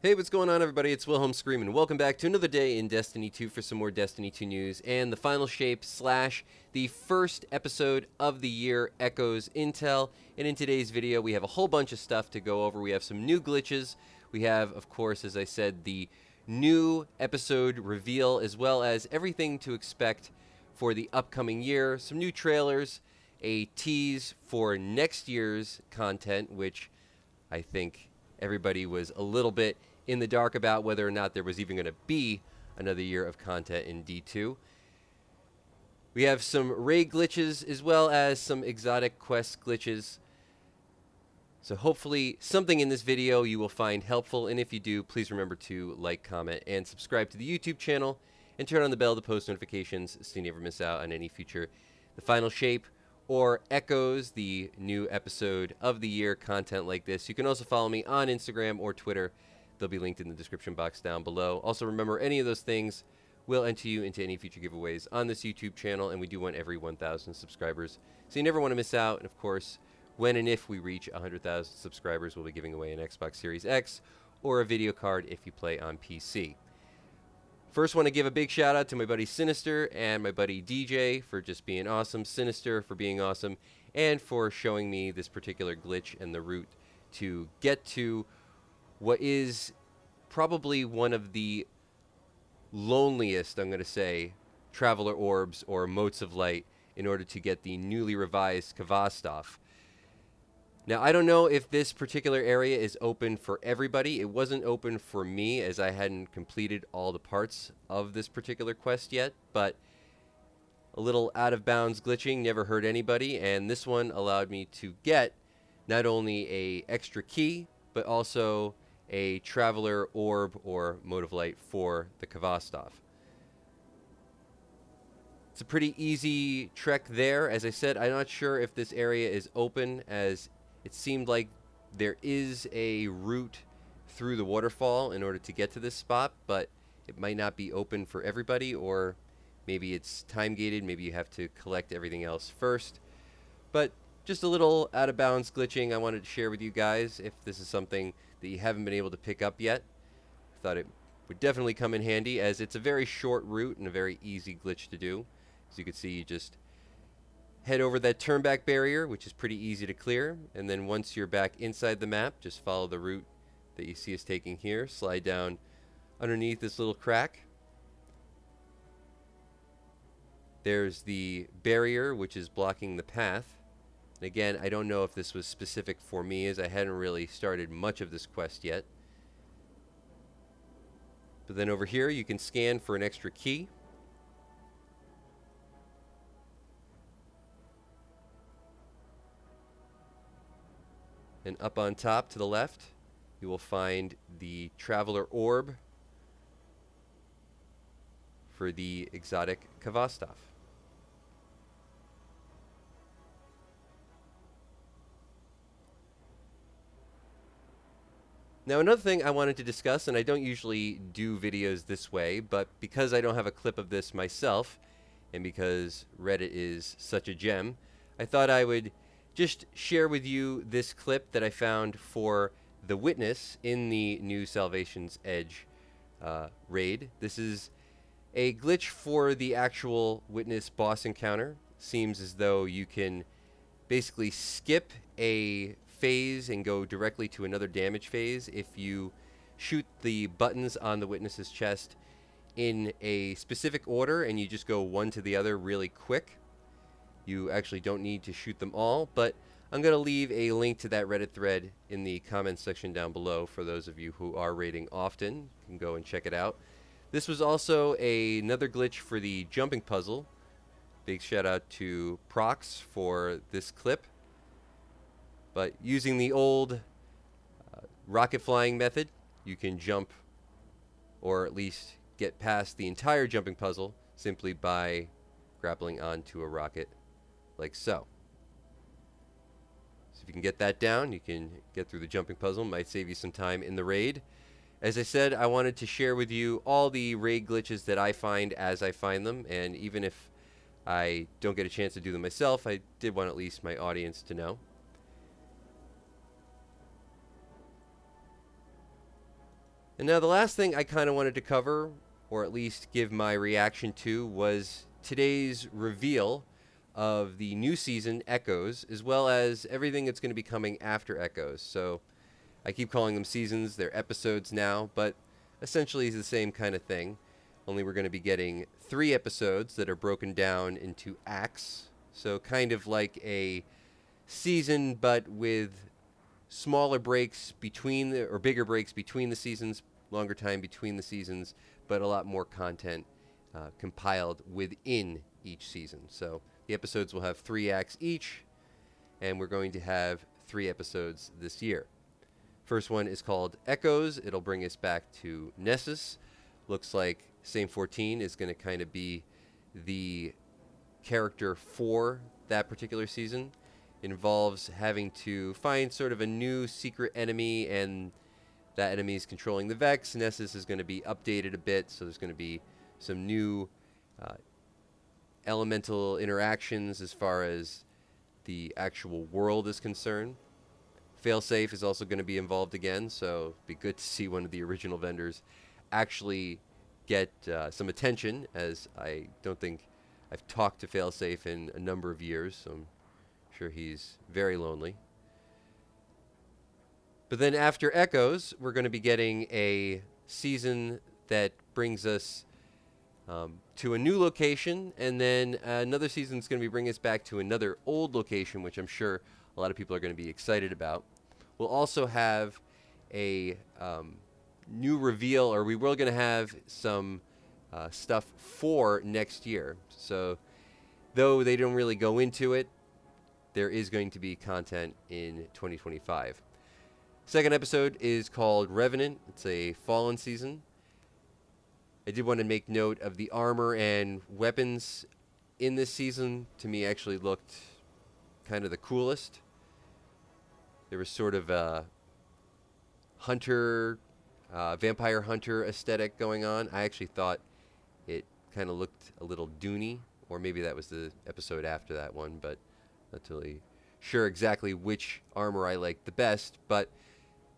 Hey, what's going on, everybody? It's Wilhelm Screamin'. Welcome back to another day in Destiny 2 for some more Destiny 2 news and the final shape / the first episode of the year, Echoes Intel. And in today's video, we have a whole bunch of stuff to go over. We have some new glitches. We have, of course, as I said, the new episode reveal, as well as everything to expect for the upcoming year. Some new trailers, a tease for next year's content, which I think everybody was a little bit in the dark about whether or not there was even going to be another year of content in D2. We have some raid glitches as well as some exotic quest glitches. So hopefully something in this video you will find helpful, and if you do, please remember to like, comment, and subscribe to the YouTube channel, and turn on the bell to post notifications so you never miss out on any future The Final Shape or Echoes, the new episode of the year content like this. You can also follow me on Instagram or Twitter. They'll be linked in the description box down below. Also, remember, any of those things will enter you into any future giveaways on this YouTube channel, and we do want every 1,000 subscribers, so you never want to miss out. And of course, when and if we reach 100,000 subscribers, we'll be giving away an Xbox Series X or a video card if you play on PC. First, want to give a big shout out to my buddy Sinister and my buddy DJ for just being awesome, Sinister for being awesome, and for showing me this particular glitch and the route to get to what is probably one of the loneliest, I'm going to say, traveler orbs or motes of light in order to get the newly revised KHVOSTOV. Now, I don't know if this particular area is open for everybody. It wasn't open for me as I hadn't completed all the parts of this particular quest yet, but a little out of bounds glitching never hurt anybody, and this one allowed me to get not only a extra key, but also a traveler orb or mote of light for the KHVOSTOV. It's a pretty easy trek there. As I said, I'm not sure if this area is open, as it seemed like there is a route through the waterfall in order to get to this spot, but it might not be open for everybody, or maybe it's time gated. Maybe you have to collect everything else first. But just a little out of bounds glitching I wanted to share with you guys if this is something that you haven't been able to pick up yet. I thought it would definitely come in handy, as it's a very short route and a very easy glitch to do. As you can see, you just head over that turnback barrier, which is pretty easy to clear, and then once you're back inside the map, just follow the route that you see us taking here. Slide down underneath this little crack. There's the barrier, which is blocking the path. And again, I don't know if this was specific for me, as I hadn't really started much of this quest yet. But then over here, you can scan for an extra key. And up on top to the left, you will find the Traveler Orb for the exotic KHVOSTOV. Now, another thing I wanted to discuss, and I don't usually do videos this way, but because I don't have a clip of this myself, and because Reddit is such a gem, I thought I would just share with you this clip that I found for the Witness in the new Salvation's Edge raid. This is a glitch for the actual Witness boss encounter. Seems as though you can basically skip a phase and go directly to another damage phase if you shoot the buttons on the Witness's chest in a specific order, and you just go one to the other really quick. You actually don't need to shoot them all, but I'm going to leave a link to that Reddit thread in the comments section down below for those of you who are raiding often. You can go and check it out. This was also another glitch for the jumping puzzle. Big shout out to Prox for this clip. But using the old rocket flying method, you can jump, or at least get past the entire jumping puzzle, simply by grappling onto a rocket like so. So if you can get that down, you can get through the jumping puzzle. Might save you some time in the raid. As I said, I wanted to share with you all the raid glitches that I find as I find them, and even if I don't get a chance to do them myself, I did want at least my audience to know. And now the last thing I kind of wanted to cover, or at least give my reaction to, was today's reveal of the new season, Echoes, as well as everything that's going to be coming after Echoes. So I keep calling them seasons, they're episodes now, but essentially it's the same kind of thing. Only we're going to be getting 3 episodes that are broken down into acts. So kind of like a season, but with smaller breaks between or bigger breaks between the seasons, longer time between the seasons, but a lot more content compiled within each season. So the episodes will have 3 acts each, and we're going to have 3 episodes this year. First one is called Echoes. It'll bring us back to Nessus. Looks like Same 14 is going to kind of be the character for that particular season. It involves having to find sort of a new secret enemy, and that enemy is controlling the Vex. Nessus is going to be updated a bit, so there's going to be some new elemental interactions as far as the actual world is concerned. Failsafe is also going to be involved again, so it'd be good to see one of the original vendors actually get some attention, as I don't think I've talked to Failsafe in a number of years, so I'm sure he's very lonely. But then after Echoes, we're going to be getting a season that brings us to a new location, and then another season is going to be bringing us back to another old location, which I'm sure a lot of people are going to be excited about. We'll also have a new reveal, or we were going to have some stuff for next year. So though they don't really go into it, there is going to be content in 2025. Second episode is called Revenant. It's a Fallen season. I did want to make note of the armor and weapons in this season. To me, actually looked kind of the coolest. There was sort of a hunter, vampire hunter aesthetic going on. I actually thought it kind of looked a little Dune-y, or maybe that was the episode after that one, but not totally sure exactly which armor I liked the best. But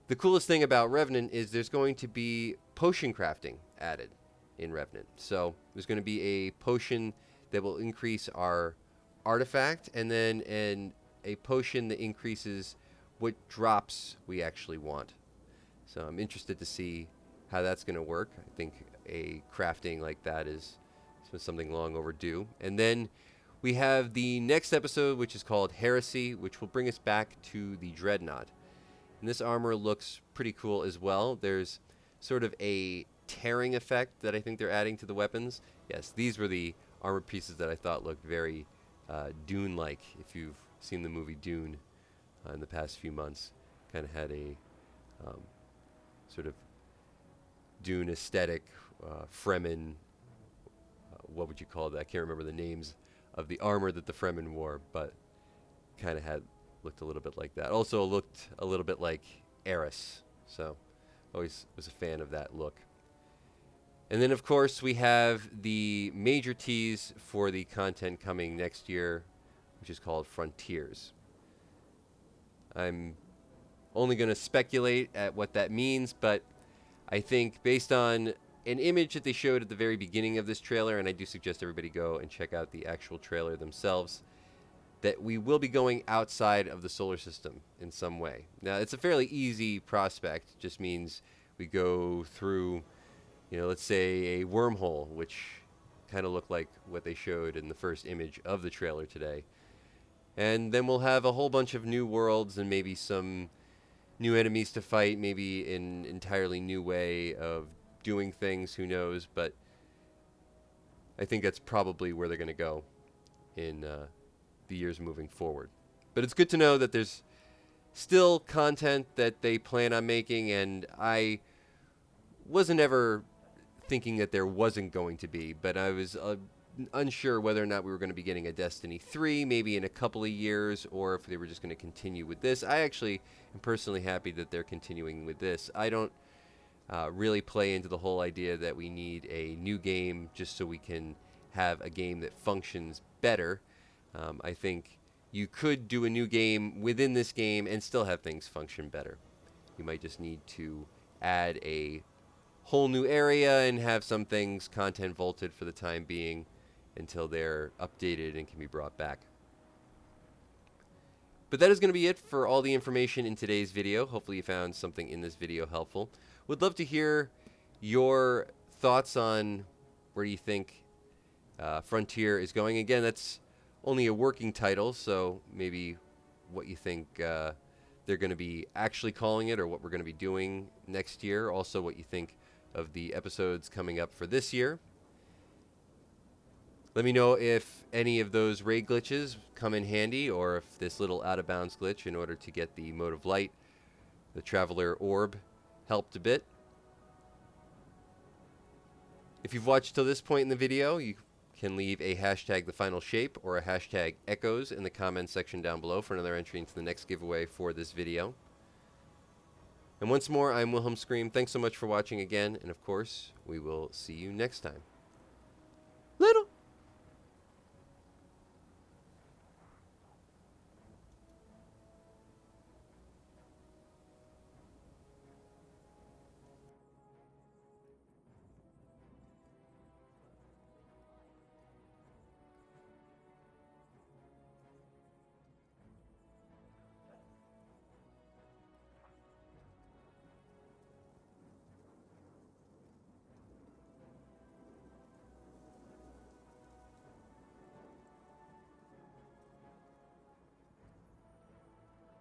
the coolest thing about Revenant is there's going to be potion crafting added in Revenant. So there's going to be a potion that will increase our artifact, and then a potion that increases what drops we actually want. So I'm interested to see how that's going to work. I think a crafting like that is something long overdue. And then we have the next episode, which is called Heresy, which will bring us back to the Dreadnought. And this armor looks pretty cool as well. There's sort of a tearing effect that I think they're adding to the weapons. Yes, these were the armor pieces that I thought looked very Dune-like. If you've seen the movie Dune in the past few months, kind of had a sort of Dune aesthetic, Fremen, what would you call that? I can't remember the names of the armor that the Fremen wore, but kind of looked a little bit like that. Also looked a little bit like Eris, so always was a fan of that look. And then, of course, we have the major tease for the content coming next year, which is called Frontiers. I'm only going to speculate at what that means, but I think based on an image that they showed at the very beginning of this trailer, and I do suggest everybody go and check out the actual trailer themselves, that we will be going outside of the solar system in some way. Now, it's a fairly easy prospect. It just means we go through, let's say a wormhole, which kind of looked like what they showed in the first image of the trailer today. And then we'll have a whole bunch of new worlds and maybe some new enemies to fight, maybe an entirely new way of doing things, who knows. But I think that's probably where they're going to go in the years moving forward. But it's good to know that there's still content that they plan on making, and I wasn't ever thinking that there wasn't going to be, but I was unsure whether or not we were going to be getting a Destiny 3 maybe in a couple of years, or if they were just going to continue with this. I actually am personally happy that they're continuing with this. I don't really play into the whole idea that we need a new game just so we can have a game that functions better. I think you could do a new game within this game and still have things function better. You might just need to add a whole new area and have some things content vaulted for the time being until they're updated and can be brought back. But that is going to be it for all the information in today's video. Hopefully you found something in this video helpful. Would love to hear your thoughts on where you think Frontier is going. Again, that's only a working title, so maybe what you think they're going to be actually calling it or what we're going to be doing next year. Also what you think of the episodes coming up for this year. Let me know if any of those raid glitches come in handy, or if this little out-of-bounds glitch in order to get the Mode of Light, the Traveler Orb, helped a bit. If you've watched till this point in the video, you can leave a hashtag The Final Shape or a hashtag Echoes in the comments section down below for another entry into the next giveaway for this video. And once more, I'm Wilhelm Scream. Thanks so much for watching again, and of course, we will see you next time. Little